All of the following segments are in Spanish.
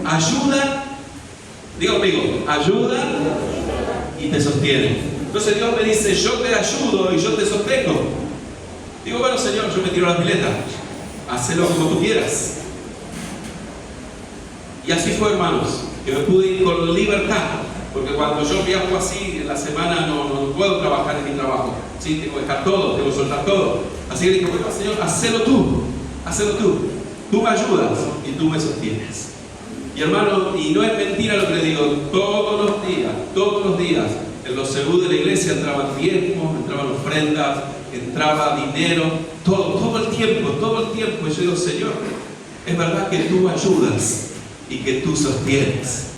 ayuda, diga conmigo, ayuda y te sostiene. Entonces Dios me dice, yo te ayudo y yo te sostengo. Digo, bueno Señor, yo me tiro la pileta, hacelo como tú quieras. Y así fue, hermanos, que me pude ir con libertad, porque cuando yo viajo así en la semana no puedo trabajar en mi trabajo, ¿sí? Tengo que dejar todo, tengo que soltar todo. Así que dije, bueno Señor, hacelo tú, tú me ayudas y tú me sostienes. Y hermano, y no es mentira lo que le digo, todos los días, en los CEU de la iglesia entraban diezmos, entraban ofrendas, entraba dinero, todo el tiempo. Y yo digo, Señor, es verdad que tú ayudas y que tú sostienes.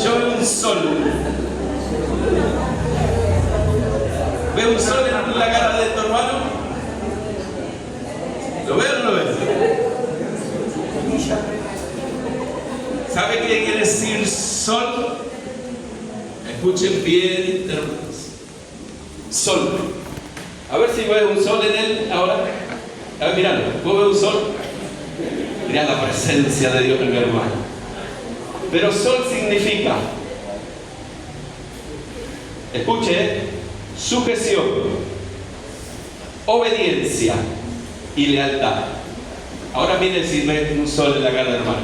Yo veo un sol. ¿Veo un sol en la cara de tu hermano? ¿Lo ves o no lo ves? ¿Sabe qué quiere decir sol? Escuchen bien, hermanos. Sol. A ver si ves un sol en él ahora. A ver, miralo. ¿Vos ves un sol? Mirá la presencia de Dios en mi hermano. Pero sol significa, escuche, sujeción, obediencia y lealtad. Ahora miren si ven un sol en la cara del hermano.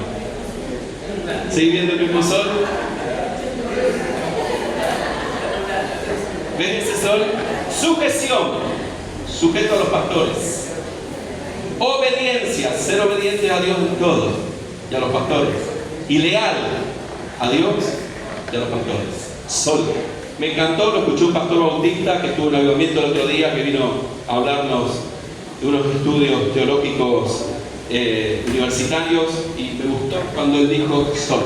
¿Sigue viendo el mismo sol? ¿Ven ese sol? Sujeción, sujeto a los pastores. Obediencia, ser obediente a Dios en todo y a los pastores. Y leal a Dios y a los pastores. Sol. Me encantó, lo escuché un pastor bautista que estuvo en el avivamiento el otro día, que vino a hablarnos de unos estudios teológicos universitarios, y me gustó cuando él dijo sol.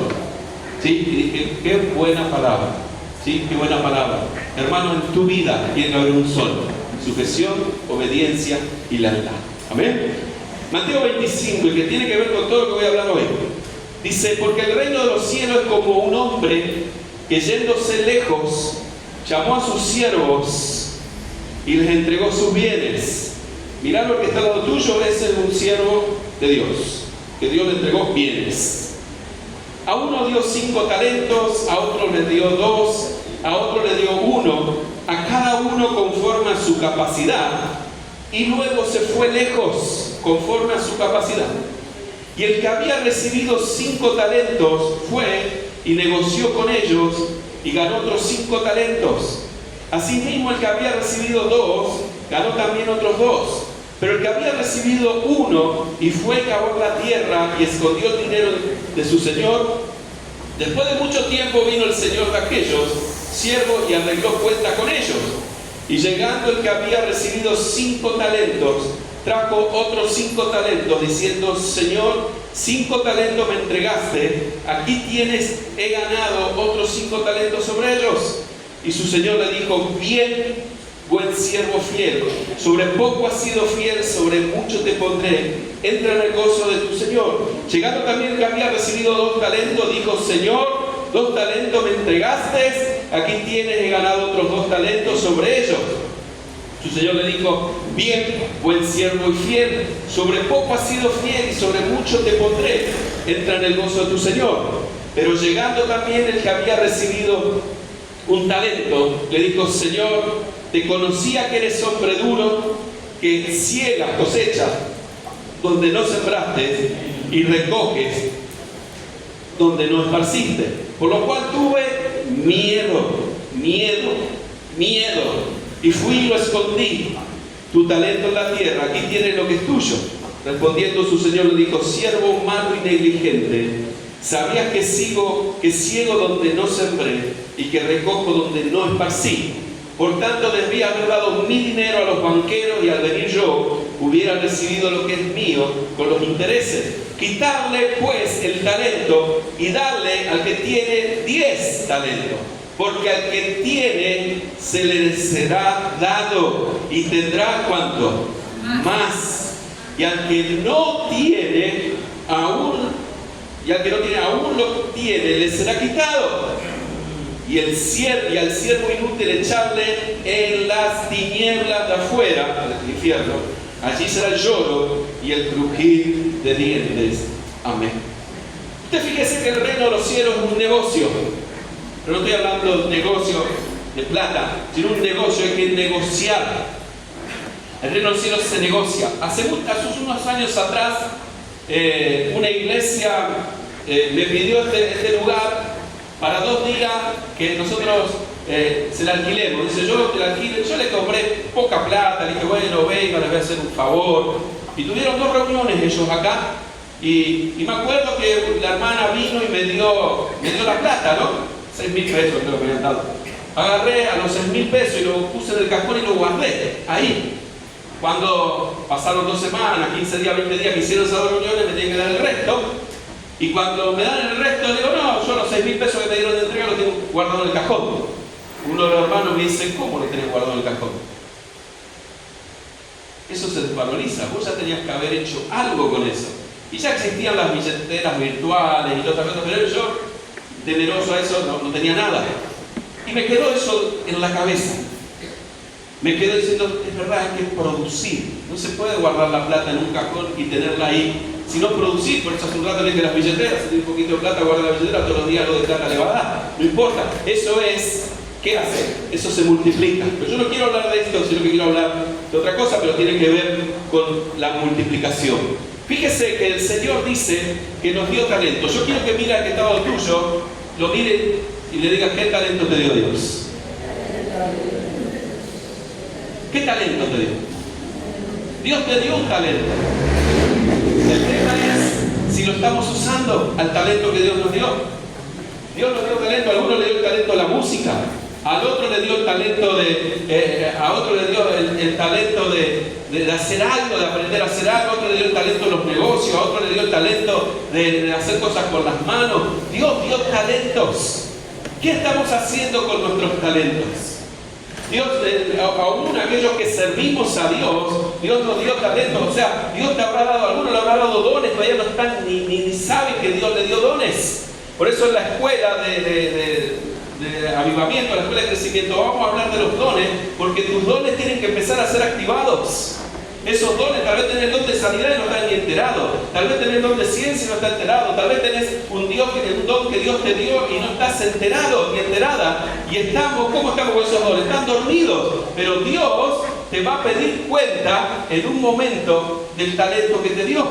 ¿Sí? Y dije, qué buena palabra. ¿Sí? Qué buena palabra. Hermano, en tu vida tiene que haber un sol. Sujeción, obediencia y lealtad. Amén. Mateo 25, y que tiene que ver con todo lo que voy a hablar hoy. Dice, porque el reino de los cielos es como un hombre que yéndose lejos, llamó a sus siervos y les entregó sus bienes. Mirá, lo que está al lado tuyo, es un siervo de Dios, que Dios le entregó bienes. A uno dio 5 talentos, a otro le dio 2, a otro le dio 1, a cada uno conforme a su capacidad, y luego se fue lejos conforme a su capacidad. Y el que había recibido 5 talentos fue y negoció con ellos y ganó otros 5 talentos. Asimismo, el que había recibido 2 ganó también otros 2. Pero el que había recibido 1 y fue y cavó en la tierra y escondió el dinero de su señor, después de mucho tiempo vino el señor de aquellos siervos y arregló cuenta con ellos. Y llegando el que había recibido 5 talentos, trajo otros 5 talentos, diciendo, Señor, 5 talentos me entregaste, aquí tienes, he ganado otros 5 talentos sobre ellos. Y su señor le dijo, bien, buen siervo fiel, sobre poco has sido fiel, sobre mucho te pondré, entra en el gozo de tu señor. Llegando también el que había recibido 2 talentos, dijo, Señor, 2 talentos me entregaste, aquí tienes, he ganado otros 2 talentos sobre ellos. Su señor le dijo, bien, buen siervo y fiel, sobre poco has sido fiel y sobre mucho te pondré, entra en el gozo de tu señor. Pero llegando también el que había recibido 1 talento, le dijo, Señor, te conocía que eres hombre duro, que ciegas cosechas donde no sembraste y recoges donde no esparciste. Por lo cual tuve miedo, y fui y lo escondí, tu talento en la tierra, aquí tienes lo que es tuyo. Respondiendo su señor le dijo, siervo malo y negligente, sabías que ciego donde no sembré y que recojo donde no esparcí. Por tanto debía haber dado mi dinero a los banqueros, y al venir yo hubiera recibido lo que es mío con los intereses. Quitarle pues el talento y darle al que tiene 10 talentos. Porque al que tiene se le será dado y tendrá ¿cuánto? Más. Y al que no tiene aún lo tiene, le será quitado. Y al siervo inútil echarle en las tinieblas de afuera, del infierno. Allí será el lloro y el crujir de dientes. Amén. Usted fíjese que el reino de los cielos es un negocio. Pero no estoy hablando de negocio de plata, sino un negocio, hay que negociar. El reino de los cielos se negocia. Hace unos años atrás, una iglesia me pidió este lugar para 2 días que nosotros se la alquilemos. Dice, yo te la alquilo. Yo le cobré poca plata, le dije, bueno, venga, les voy a hacer un favor. Y tuvieron 2 reuniones ellos acá. Y me acuerdo que la hermana vino y me dio la plata, ¿no? 6.000 pesos creo que me habían dado. Agarré a los 6.000 pesos y lo puse en el cajón y lo guardé ahí. Cuando pasaron 2 semanas, 15 días, 20 días que hicieron esas 2 reuniones, me tienen que dar el resto. Y cuando me dan el resto, digo, no, yo los 6.000 pesos que me dieron de entrega los tengo guardado en el cajón. Uno de los hermanos me dice, ¿cómo lo tenés guardado en el cajón? Eso se desvaloriza. Vos ya tenías que haber hecho algo con eso. Y ya existían las billeteras virtuales y todas cosas, pero yo, temeroso a eso, no tenía nada. Y me quedó eso en la cabeza. Me quedo diciendo, es verdad, hay que producir. No se puede guardar la plata en un cajón y tenerla ahí, sino producir. Por eso hace un rato le dije las billeteras, si tiene un poquito de plata, guarda la billetera, todos los días algo de plata le va a dar. No importa, eso es, ¿qué hace? Eso se multiplica. Pero yo no quiero hablar de esto, sino que quiero hablar de otra cosa, pero tiene que ver con la multiplicación. Fíjese que el Señor dice que nos dio talento. Yo quiero que mire al que está al tuyo, lo mire y le diga, ¿qué talento te dio Dios? ¿Qué talento te dio? Dios te dio un talento. El tema es si lo estamos usando al talento que Dios nos dio. Dios nos dio talento, a alguno le dio el talento de la música, al otro le dio el talento a otro le dio el talento de hacer algo, de aprender a hacer algo, a otro le dio el talento de los negocios, a otro le dio el talento de hacer cosas con las manos. Dios dio talentos. ¿Qué estamos haciendo con nuestros talentos? Dios, aún aquellos que servimos a Dios, Dios nos dio talentos. O sea, Dios te habrá dado, algunos le habrá dado dones, todavía no están ni saben que Dios le dio dones. Por eso en la escuela de avivamiento, la escuela de crecimiento, vamos a hablar de los dones, porque tus dones tienen que empezar a ser activados. Esos dones, tal vez tenés el don de sanidad y no estás ni enterado, tal vez tenés el don de ciencia y no estás enterado, tal vez tenés un don que Dios te dio y no estás enterado ni enterada. Y ¿cómo estamos con esos dones? Están dormidos, pero Dios te va a pedir cuenta en un momento del talento que te dio.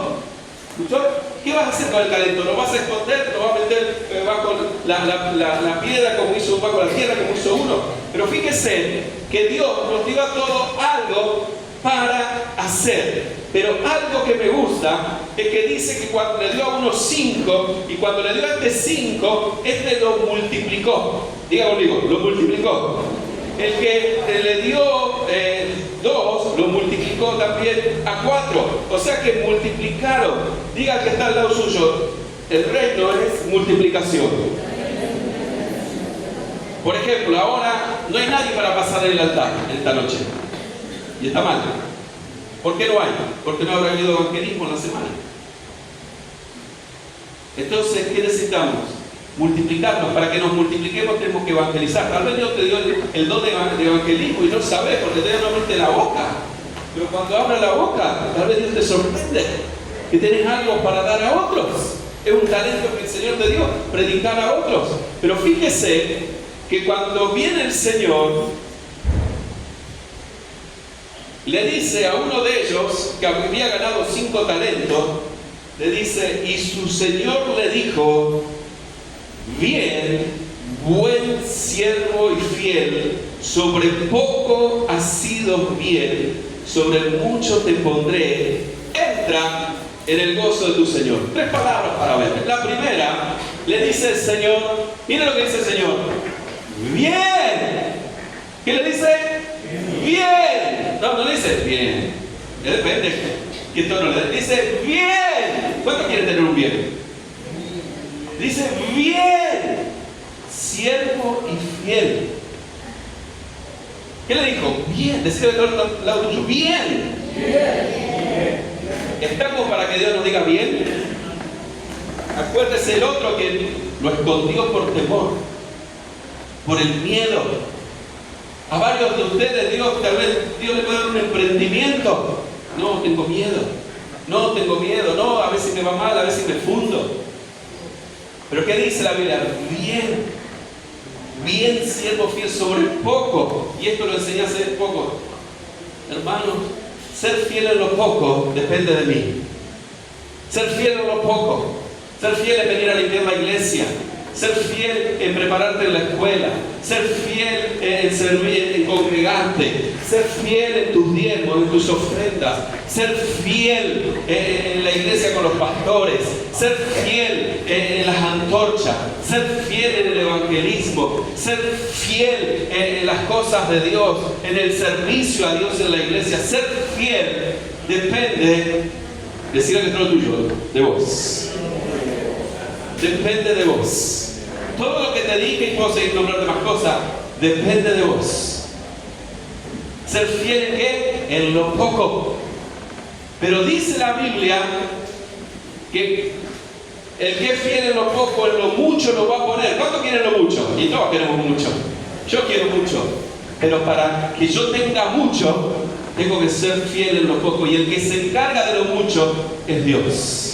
¿Escuchó? ¿Qué vas a hacer con el talento? ¿Lo vas a esconder? ¿Lo vas a meter bajo la piedra como hizo bajo la tierra como hizo uno? Pero fíjese que Dios nos dio a todos algo para hacer. Pero algo que me gusta es que dice que cuando le dio a uno 5 y cuando le dio a este 5, este lo multiplicó. Diga conmigo, lo multiplicó. El que le dio 2 lo multiplicó también a 4. O sea que multiplicaron. Diga que está al lado suyo, el reino es multiplicación. Por ejemplo, ahora no hay nadie para pasar el altar esta noche. Y está mal. ¿Por qué no hay? Porque no habrá habido evangelismo en la semana. Entonces, ¿qué necesitamos? Multiplicarnos. Para que nos multipliquemos tenemos que evangelizar. Tal vez Dios te dio el don de evangelismo y no sabes porque te no abriste la boca. Pero cuando abras la boca, tal vez Dios te sorprende que tienes algo para dar a otros. Es un talento que el Señor te dio, predicar a otros. Pero fíjese que cuando viene el Señor, le dice a uno de ellos que había ganado 5 talentos, le dice, y su Señor le dijo, bien, buen siervo y fiel, sobre poco has sido bien, sobre mucho te pondré, entra en el gozo de tu Señor. 3 palabras para ver. La primera, le dice el Señor, mire lo que dice el Señor, bien. ¿Qué le dice? Bien. No le dice bien. Depende qué tono le dice bien. ¿Cuánto quiere tener un bien? Dice bien. Siervo y fiel. ¿Qué le dijo? Bien. Decirle al lado tuyo. Bien. ¿Estamos para que Dios nos diga bien? Acuérdese el otro que lo escondió por temor, por el miedo. A varios de ustedes tal vez Dios le puede dar un emprendimiento. No, tengo miedo. No, a ver si me va mal, a ver si me fundo. Pero ¿qué dice la Biblia? Bien, bien siervo fiel sobre poco. Y esto lo enseñé hace poco. Hermanos, ser fiel en lo poco depende de mí. Ser fiel en lo poco. Ser fiel en venir a limpiar la iglesia. Ser fiel en prepararte en la escuela. Ser fiel en servir, en congregarte. Ser fiel en tus diezmos, en tus ofrendas. Ser fiel en la iglesia con los pastores. Ser fiel en las antorchas. Ser fiel en el evangelismo. Ser fiel en las cosas de Dios. En el servicio a Dios en la iglesia. Ser fiel depende, decir que es lo tuyo, de vos. Depende de vos. Todo lo que te dije, y puedo seguir nombrando más cosas, depende de vos. ¿Ser fiel en qué? En lo poco. Pero dice la Biblia que el que es fiel en lo poco, en lo mucho lo va a poner. ¿Cuánto quieren lo mucho? Y todos queremos mucho. Yo quiero mucho. Pero para que yo tenga mucho, tengo que ser fiel en lo poco. Y el que se encarga de lo mucho es Dios.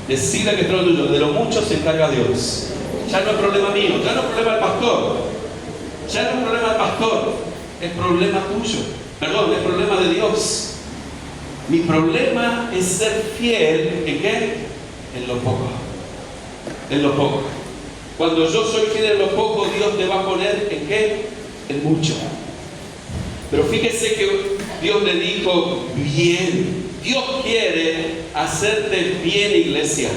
Decide que es todo tuyo. De lo mucho se encarga Dios. Ya no es problema mío, ya no es problema del pastor. Ya no es problema del pastor, es problema tuyo. Perdón, es problema de Dios. Mi problema es ser fiel ¿en qué? En lo poco. En lo poco. Cuando yo soy fiel en lo poco, Dios te va a poner ¿en qué? En mucho. Pero fíjese que Dios le dijo bien. Dios quiere hacerte bien, iglesia,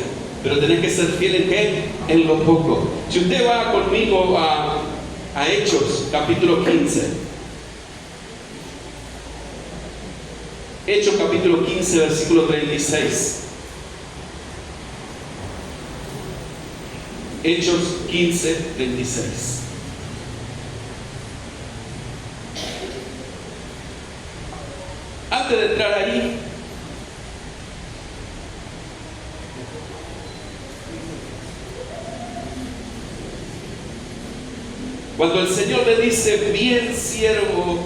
pero tenés que ser fiel ¿en qué? En lo poco. Si usted va conmigo a Hechos, capítulo 15. Hechos, capítulo 15, versículo 36. Hechos 15, 36. Antes de entrar ahí, cuando el Señor le dice, bien siervo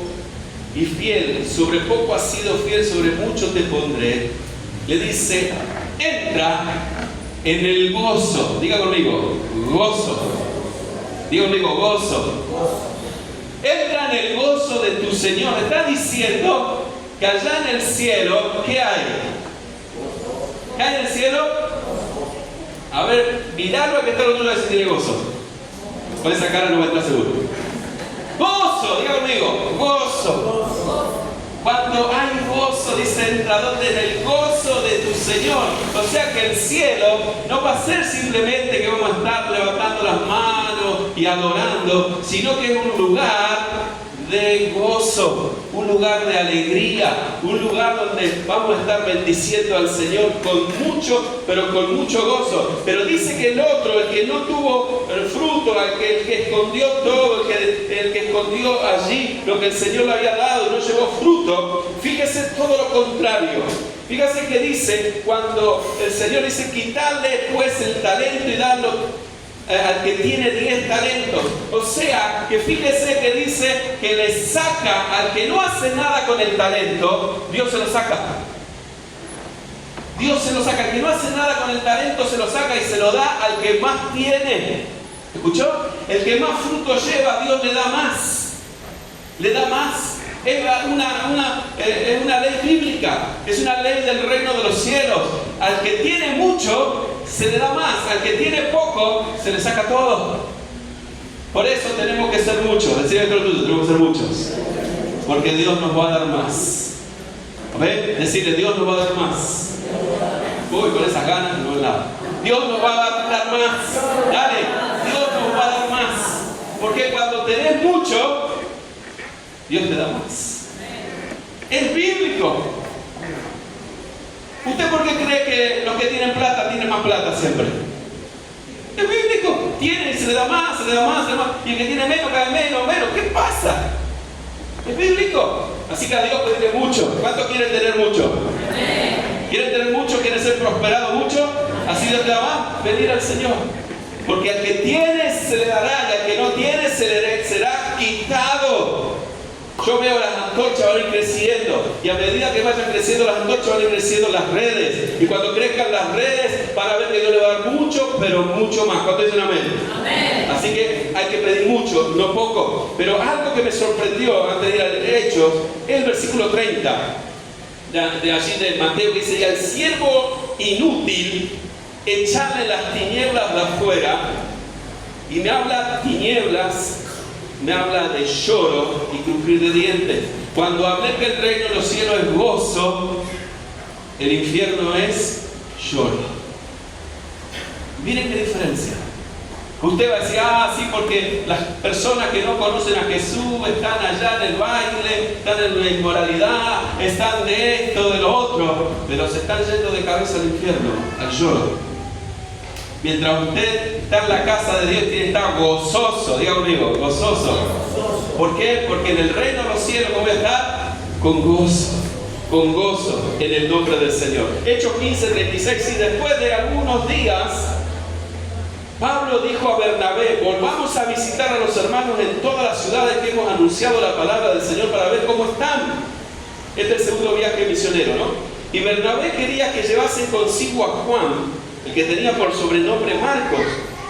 y fiel, sobre poco has sido fiel, sobre mucho te pondré, le dice, entra en el gozo. Diga conmigo, gozo. Diga conmigo, gozo. Entra en el gozo de tu Señor. Está diciendo que allá en el cielo, ¿qué hay? ¿Qué hay en el cielo? A ver, miralo a que está lo tuyo y tiene gozo. Con esa cara no va a estar seguro. Gozo, diga conmigo, gozo. Cuando hay gozo, dice, entra donde en el gozo de tu Señor. O sea que el cielo no va a ser simplemente que vamos a estar levantando las manos y adorando, sino que es un lugar de gozo, un lugar de alegría, un lugar donde vamos a estar bendiciendo al Señor con mucho, pero con mucho gozo. Pero dice que el otro, el que no tuvo el fruto, el que escondió todo, el que escondió allí lo que el Señor le había dado y no llevó fruto, fíjese todo lo contrario. Fíjese que dice, cuando el Señor dice, quitarle pues el talento y darlo al que tiene 10 talentos. O sea, que fíjese que dice que le saca al que no hace nada con el talento, Dios se lo saca. Dios se lo saca. Al que no hace nada con el talento se lo saca y se lo da al que más tiene. ¿Escuchó? El que más fruto lleva, Dios le da más. Le da más. Es una ley bíblica, es una ley del reino de los cielos. Al que tiene mucho, se le da más. Al que tiene poco, se le saca todo. Por eso tenemos que ser muchos. Decir entre nosotros, tenemos que ser muchos. Porque Dios nos va a dar más. ¿Ven? Decirle, Dios nos va a dar más. Uy, con esas ganas no es nada. Dios nos va a dar más. Dale, Dios nos va a dar más. Porque cuando tenés mucho, Dios te da más. Es bíblico. ¿Usted por qué cree que los que tienen plata tienen más plata siempre? Es bíblico. Tiene y se le da más, se le da más, se le da más. Y el que tiene menos, cae menos. ¿Qué pasa? Es bíblico. Así que a Dios pedirle mucho. ¿Cuántos quieren tener mucho? ¿Quieren tener mucho? ¿Quieren ser prosperados mucho? Así Dios te da más. Pedir al Señor. Porque al que tiene se le dará, y al que no tiene se le será quitado. Yo veo las antorchas van a ir creciendo, y a medida que vayan creciendo las antorchas van a ir creciendo las redes, y cuando crezcan las redes van a ver que Dios le va a dar mucho mucho, pero mucho más. ¿Cuántos dicen amén? Amén? Así que hay que pedir mucho, no poco. Pero algo que me sorprendió antes de ir al Hechos es el versículo 30 de allí de Mateo, que dice: y al siervo inútil echarle las tinieblas de afuera. Y me habla tinieblas, me habla de lloro y crujir de dientes. Cuando hablé que el reino de los cielos es gozo, el infierno es lloro. Miren qué diferencia. Usted va a decir: ah, sí, porque las personas que no conocen a Jesús están allá en el baile, están en la inmoralidad, están de esto, de lo otro, pero se están yendo de cabeza al infierno, al lloro. Mientras usted está en la casa de Dios, tiene que estar gozoso, diga conmigo, gozoso. ¿Por qué? Porque en el reino de los cielos, ¿cómo voy a estar? Con gozo, en el nombre del Señor. Hechos 15:36, y después de algunos días, Pablo dijo a Bernabé: volvamos a visitar a los hermanos en todas las ciudades que hemos anunciado la palabra del Señor para ver cómo están. Este es el segundo viaje misionero, ¿no? Y Bernabé quería que llevasen consigo a Juan, el que tenía por sobrenombre Marcos,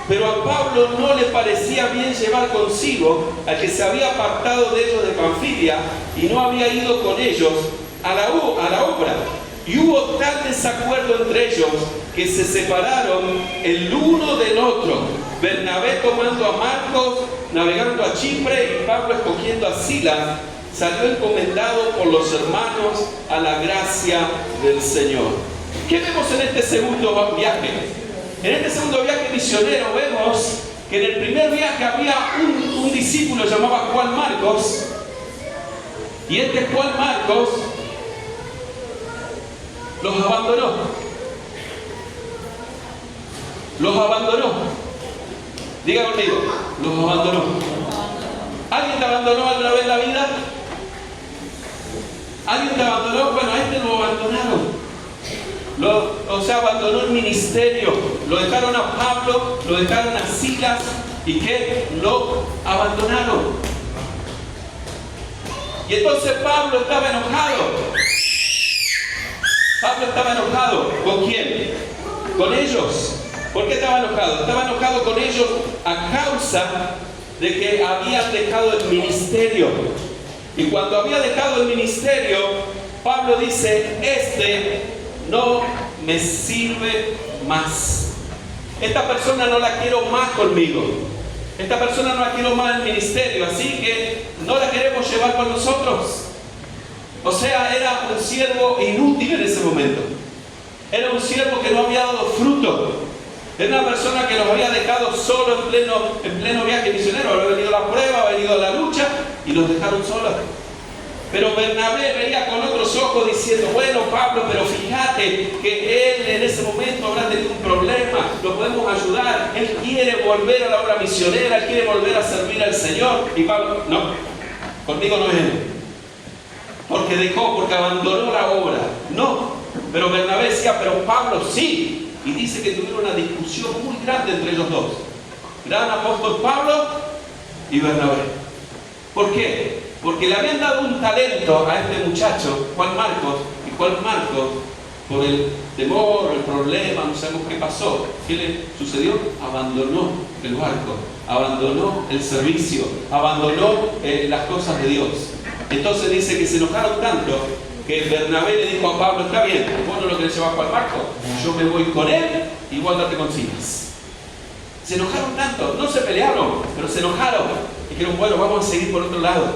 pero a Pablo no le parecía bien llevar consigo al que se había apartado de ellos de Panfilia y no había ido con ellos a la obra. Y hubo tal desacuerdo entre ellos que se separaron el uno del otro, Bernabé tomando a Marcos, navegando a Chipre, y Pablo escogiendo a Silas, salió encomendado por los hermanos a la gracia del Señor. ¿Qué vemos en este segundo viaje? En este segundo viaje misionero vemos que en el primer viaje había un discípulo llamado Juan Marcos, y este Juan Marcos los abandonó. Los abandonó. Diga conmigo, los abandonó. ¿Alguien te abandonó alguna vez en la vida? ¿Alguien te abandonó? Bueno, a este lo abandonaron. Abandonó el ministerio. Lo dejaron a Pablo, lo dejaron a Silas, y que lo abandonaron. Y entonces Pablo estaba enojado. Pablo estaba enojado. ¿Con quién? Con ellos. ¿Por qué estaba enojado? Estaba enojado con ellos a causa de que habían dejado el ministerio. Y cuando había dejado el ministerio, Pablo dice: este no me sirve más. Esta persona no la quiero más conmigo. Esta persona no la quiero más en el ministerio, así que no la queremos llevar con nosotros. O sea, era un siervo inútil en ese momento. Era un siervo que no había dado fruto. Era una persona que los había dejado solo en pleno viaje misionero. Había venido la prueba, había venido la lucha, y los dejaron solos. Pero Bernabé veía con otros ojos diciendo: bueno, Pablo, pero fíjate que él en ese momento habrá tenido un problema, lo podemos ayudar, él quiere volver a la obra misionera, él quiere volver a servir al Señor. Y Pablo: no, conmigo no es él. Porque abandonó la obra. No, pero Bernabé decía: pero Pablo sí. Y dice que tuvieron una discusión muy grande entre ellos dos. Gran apóstol Pablo y Bernabé. ¿Por qué? Porque le habían dado un talento a este muchacho, Juan Marcos, y Juan Marcos, por el temor, el problema, no sabemos qué pasó. ¿Qué le sucedió? Abandonó el barco, abandonó el servicio, abandonó las cosas de Dios. Entonces dice que se enojaron tanto que Bernabé le dijo a Pablo: está bien, vos no lo querés llevar Juan Marcos, yo me voy con él y vos andate con Silas. Se enojaron tanto, no se pelearon, pero se enojaron. Dijeron: bueno, vamos a seguir por otro lado.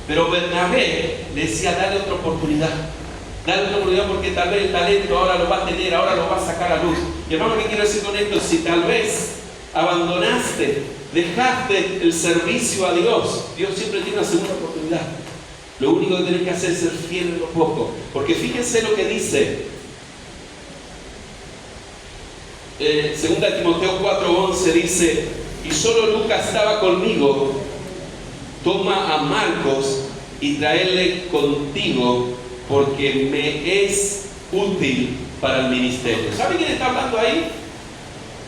Pero Bernabé le decía: dale otra oportunidad. Dale otra oportunidad, porque tal vez el talento ahora lo va a tener, ahora lo va a sacar a luz. Y hermano, ¿qué quiero decir con esto? Si tal vez abandonaste, dejaste el servicio a Dios, Dios siempre tiene una segunda oportunidad. Lo único que tenés que hacer es ser fiel en lo poco. Porque fíjense lo que dice 2 Timoteo 4:11, dice: y solo Lucas estaba conmigo, toma a Marcos y traerle contigo, porque me es útil para el ministerio. ¿Sabe quién está hablando ahí?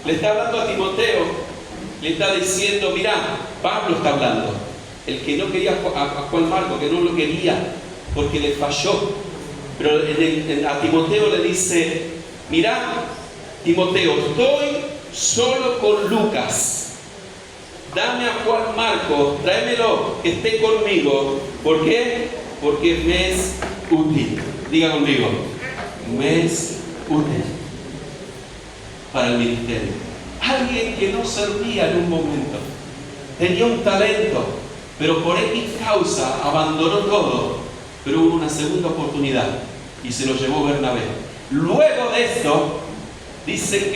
Le está hablando a Timoteo. Le está diciendo: mira, Pablo está hablando. El que no quería a Juan Marcos, que no lo quería porque le falló. Pero a Timoteo le dice: mira, Timoteo, estoy solo con Lucas. Dame a Juan Marcos, tráemelo, que esté conmigo. ¿Por qué? Porque me es útil. Diga conmigo, me es útil para el ministerio. Alguien que no servía en un momento, tenía un talento, pero por X causa abandonó todo, pero hubo una segunda oportunidad y se lo llevó Bernabé. Luego de esto, dice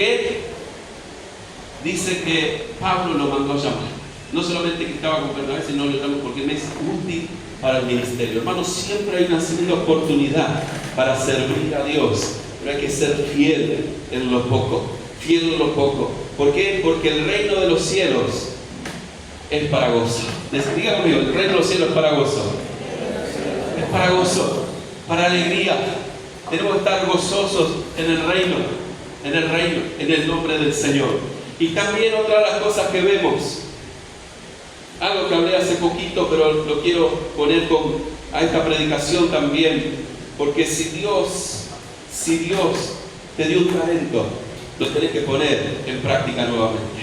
que Pablo lo mandó a llamar. No solamente que estaba con Bernabé, sino lo llamó porque me es útil para el ministerio. Hermanos, siempre hay una segunda oportunidad para servir a Dios, pero hay que ser fiel en lo poco. Fiel en lo poco. ¿Por qué? Porque el reino de los cielos es para gozo. Diga conmigo, el reino de los cielos es para gozo. Es para gozo, para alegría. Tenemos que estar gozosos en el reino, en el nombre del Señor. Y también otra de las cosas que vemos, algo que hablé hace poquito, pero lo quiero poner a esta predicación también, porque si Dios te dio un talento, lo tenés que poner en práctica nuevamente.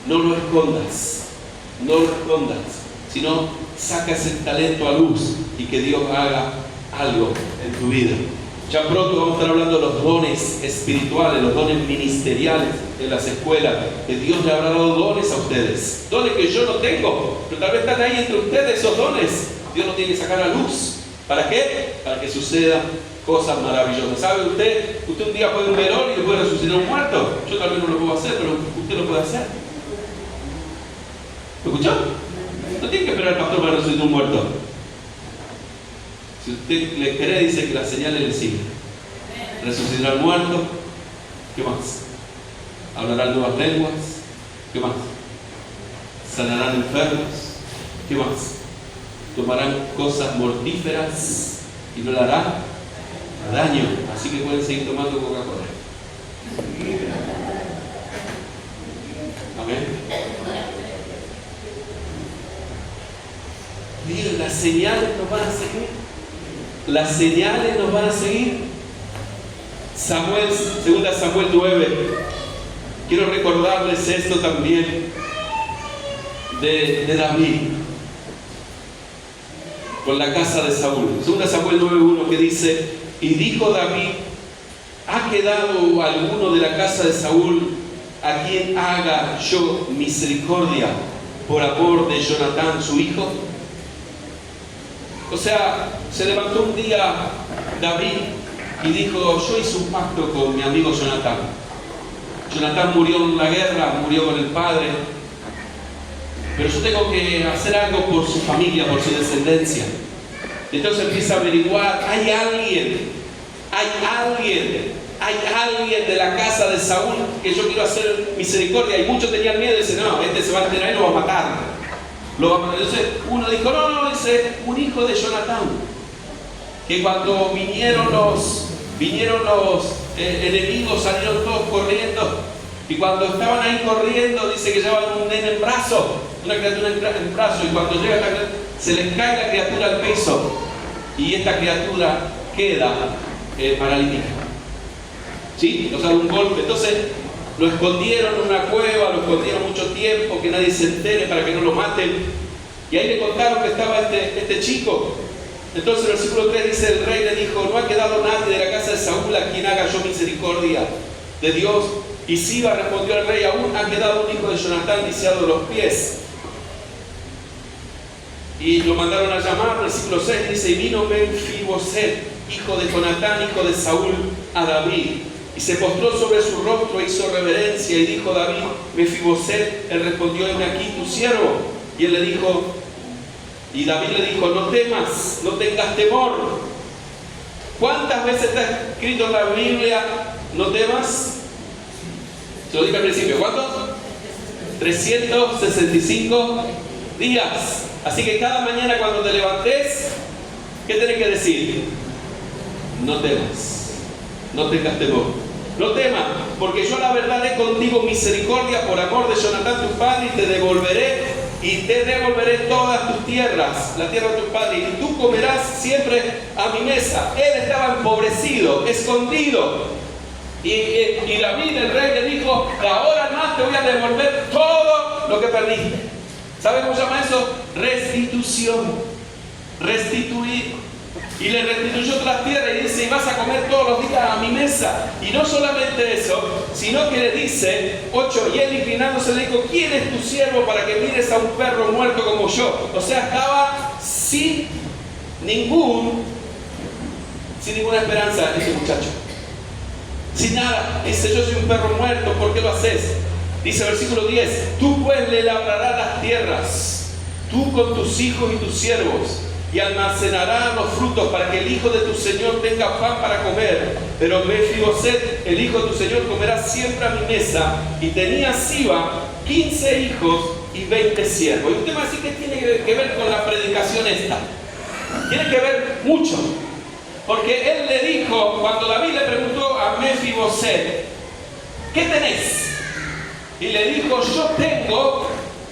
No lo escondas, sino saca ese talento a luz y que Dios haga algo en tu vida. Ya pronto vamos a estar hablando de los dones espirituales, los dones ministeriales en las escuelas, que Dios le habrá dado dones a ustedes. Dones que yo no tengo, pero tal vez están ahí entre ustedes esos dones. Dios los tiene que sacar a luz. ¿Para qué? Para que sucedan cosas maravillosas. ¿Sabe usted? Usted un día puede ir a un velorio y puede resucitar a un muerto. Yo tal vez no lo puedo hacer, pero usted lo puede hacer. ¿Lo escuchó? No tiene que esperar al pastor para resucitar a un muerto. Si usted le cree, dice que las señales le siguen. Resucitará al muerto. ¿Qué más? Hablarán nuevas lenguas. ¿Qué más? Sanarán enfermos. ¿Qué más? Tomarán cosas mortíferas y no le hará daño. Así que pueden seguir tomando Coca-Cola. Amén. Miren, las señales nos van a seguir. Las señales nos van a seguir. 2 Samuel 9. Quiero recordarles esto también de David con la casa de Saúl. 2 Samuel 9:1 que dice: y dijo David, ¿ha quedado alguno de la casa de Saúl a quien haga yo misericordia por amor de Jonatán su hijo? O sea, se levantó un día David y dijo: yo hice un pacto con mi amigo Jonatán. Jonatán murió en la guerra, murió con el padre, pero yo tengo que hacer algo por su familia, por su descendencia. Entonces empieza a averiguar, hay alguien de la casa de Saúl que yo quiero hacer misericordia. Y muchos tenían miedo y dicen: no, este se va a enterar y lo va a matar. Entonces uno dijo: no, dice, un hijo de Jonatán, que cuando vinieron los enemigos salieron todos corriendo, y cuando estaban ahí corriendo, dice que llevaban un nene en brazo, una criatura en brazo, y cuando llega se les cae la criatura al piso y esta criatura queda paralítica. ¿Sí? O sea, un golpe. Entonces lo escondieron en una cueva, lo escondieron mucho tiempo, que nadie se entere para que no lo maten. Y ahí le contaron que estaba este chico. Entonces el versículo 3 dice: el rey le dijo: no ha quedado nadie de la casa de Saúl a quien haga yo misericordia de Dios. Y Siba respondió al rey: aún ha quedado un hijo de Jonatán lisiado de los pies. Y lo mandaron a llamar. Versículo 6 dice: y vino Mefiboset, hijo de Jonatán, hijo de Saúl, a David, y se postró sobre su rostro e hizo reverencia. Y dijo David: Mefiboset. Él respondió: heme aquí tu siervo. Y él le dijo, y David le dijo: no temas, no tengas temor. ¿Cuántas veces está escrito en la Biblia no temas? Se lo dije al principio, ¿cuántos? 365 días. Así que cada mañana cuando te levantes, ¿qué tenés que decir? No temas, no tengas temor. No temas, porque yo la verdad haré contigo misericordia por amor de Jonatán tu padre, y te devolveré todas tus tierras, la tierra de tu padre, y tú comerás siempre a mi mesa. Él estaba empobrecido, escondido, Y David, el rey, le dijo: de ahora en más te voy a devolver todo lo que perdiste. ¿Sabe cómo se llama eso? Restitución. Restituir. Y le restituyó toda la tierra y dice: y vas a comer todos los días a mi mesa. Y no solamente eso, sino que le dice, 8, y él inclinándose le dijo: ¿quién es tu siervo para que mires a un perro muerto como yo? O sea, estaba sin ninguna esperanza ese muchacho. Sin nada. Dice: yo soy un perro muerto, ¿por qué lo haces? Dice versículo 10: tú pues le labrarás las tierras, tú con tus hijos y tus siervos, y almacenarás los frutos para que el hijo de tu señor tenga pan para comer. Pero Mefiboset, el hijo de tu señor, comerá siempre a mi mesa. Y tenía Siba 15 hijos y 20 siervos. Y usted va a decir: ¿qué tiene que ver con la predicación esta? Tiene que ver mucho. Porque él le dijo, cuando David le preguntó a Mefiboset: ¿qué tenés? Y le dijo: yo tengo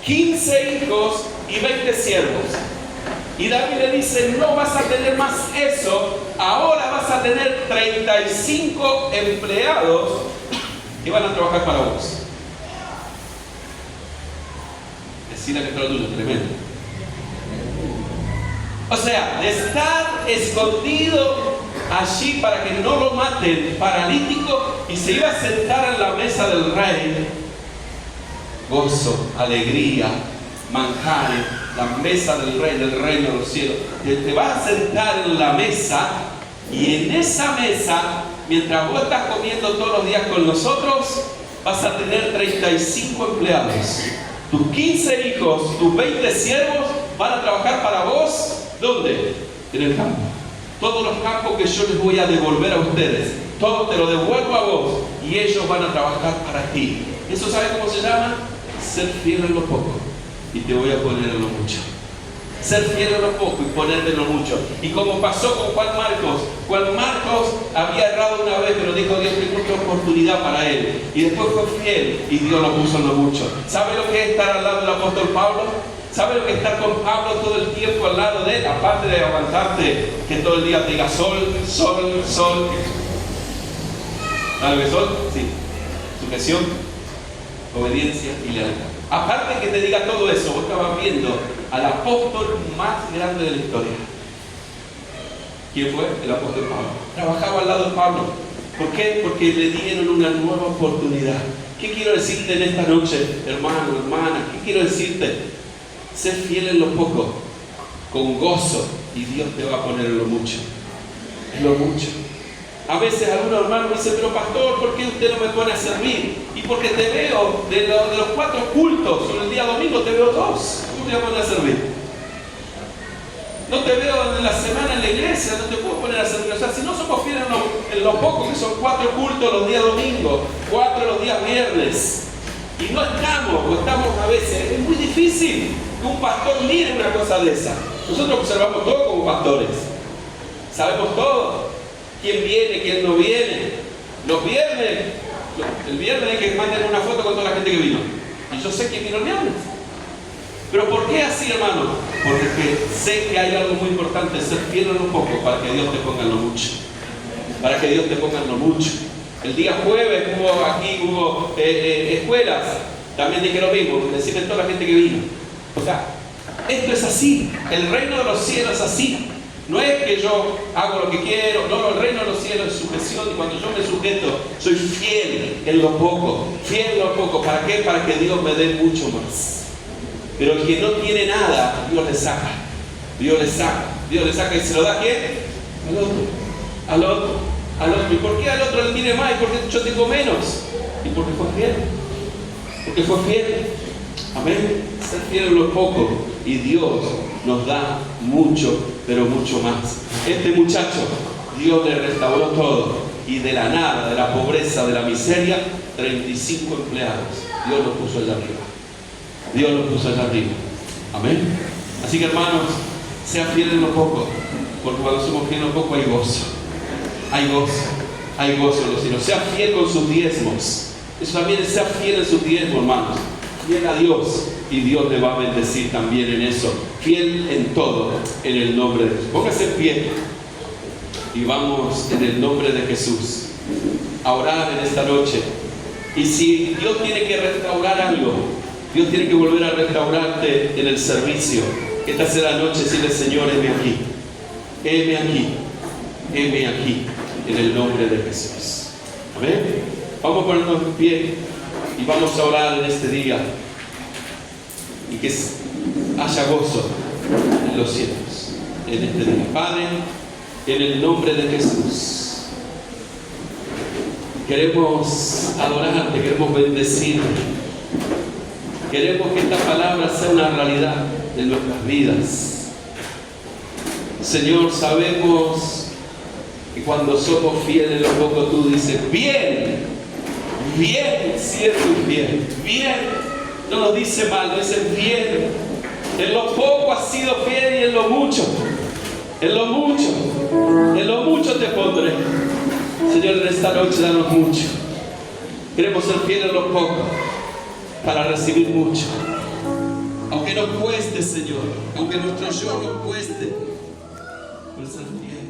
15 hijos y 20 siervos. Y David le dice: no vas a tener más eso, ahora vas a tener 35 empleados que van a trabajar para vos. Decirle que todo tuyo, tremendo. O sea, de estar escondido allí para que no lo maten, paralítico, y se iba a sentar en la mesa del rey. Gozo, alegría, manjares, la mesa del rey, del reino de los cielos. Te vas a sentar en la mesa, y en esa mesa, mientras vos estás comiendo todos los días con nosotros, vas a tener 35 empleados. Tus 15 hijos, tus 20 siervos van a trabajar para vos. ¿Dónde? En el campo. Todos los campos que yo les voy a devolver a ustedes, todo te lo devuelvo a vos, y ellos van a trabajar para ti. ¿Eso sabe cómo se llama? Ser fiel en lo poco, y te voy a poner en lo mucho. Ser fiel en lo poco y ponerme en lo mucho. Y como pasó con Juan Marcos había errado una vez, pero dijo Dios: tengo otra oportunidad para él. Y después fue fiel, y Dios lo puso en lo mucho. ¿Sabe lo que es estar al lado del apóstol Pablo? ¿Sabe lo que es estar con Pablo todo el tiempo al lado de él? Aparte de aguantarte que todo el día te diga sol, sol, sol. ¿Sabe el sol? Sí. Sujeción, obediencia y lealtad. Aparte de que te diga todo eso, vos estabas viendo al apóstol más grande de la historia. ¿Quién fue? El apóstol Pablo. Trabajaba al lado de Pablo. ¿Por qué? Porque le dieron una nueva oportunidad. ¿Qué quiero decirte en esta noche, hermano, hermana? ¿Qué quiero decirte? Sé fiel en lo poco, con gozo, y Dios te va a poner en lo mucho. En lo mucho. A veces algunos hermanos me dicen: pero pastor, ¿por qué usted no me pone a servir? Y porque te veo de los 4 cultos, sobre el día domingo te veo 2. ¿Cómo te voy a poner a servir? No te veo en la semana en la iglesia, no te puedo poner a servir. O sea, si no somos fieles en lo poco, que son 4 cultos los días domingos, 4 los días viernes, y no estamos, o estamos a veces, es muy difícil que un pastor mire una cosa de esa. Nosotros observamos todo como pastores. Sabemos todo. ¿Quién viene, quién no viene? Los viernes, el viernes hay que mandar una foto con toda la gente que vino. Y yo sé quién vino el viernes. ¿Pero por qué así, hermano? Porque sé que hay algo muy importante: ser fiel en lo poco para que Dios te ponga en lo mucho. Para que Dios te ponga en lo mucho. El día jueves hubo escuelas. También dije lo mismo, decirle a toda la gente que vino. O sea, esto es así. El reino de los cielos es así. No es que yo hago lo que quiero. No, el reino de los cielos es sujeción. Y cuando yo me sujeto, soy fiel en lo poco. Fiel en lo poco. ¿Para qué? Para que Dios me dé mucho más. Pero el que no tiene nada, Dios le saca. Dios le saca. Dios le saca. ¿Y se lo da a quién? Al otro. Al otro. Al otro. ¿Y por qué al otro le tiene más? ¿Y por qué yo tengo menos? Y porque fue fiel. Porque fue fiel. Amén. Ser fiel en lo poco, y Dios nos da mucho, pero mucho más. Este muchacho, Dios le restauró todo, y de la nada, de la pobreza, de la miseria, 35 empleados. Dios los puso allá arriba. Dios los puso allá arriba. Amén. Así que, hermanos, sea fiel en lo poco, porque cuando somos fieles en lo poco hay gozo. Hay gozo. Hay gozo en los cielos. Sea fiel con sus diezmos. Eso también es: sea fiel en sus diezmos, hermanos. Fiel a Dios, y Dios le va a bendecir también en eso. Fiel en todo, en el nombre de Jesús. Póngase en pie y vamos en el nombre de Jesús. a orar en esta noche. Y si Dios tiene que restaurar algo, Dios tiene que volver a restaurarte en el servicio. Esta será la noche decirle: Señor, heme aquí, heme aquí, heme aquí, en el nombre de Jesús. Amén. Vamos a ponernos en pie y vamos a orar en este día, y que haya gozo en los cielos en este día. Padre, en el nombre de Jesús, queremos adorarte, queremos bendecirte, queremos que esta palabra sea una realidad de nuestras vidas. Señor, sabemos que cuando somos fieles en lo poco, tú dices: bien, bien, siervo fiel, bien. No nos dice mal, nos dice bien. En lo poco has sido fiel, y en lo mucho te pondré. Señor, en esta noche danos mucho. Queremos ser fieles en lo poco para recibir mucho. Aunque nos cueste, Señor, aunque nuestro yo nos cueste, por ser fiel.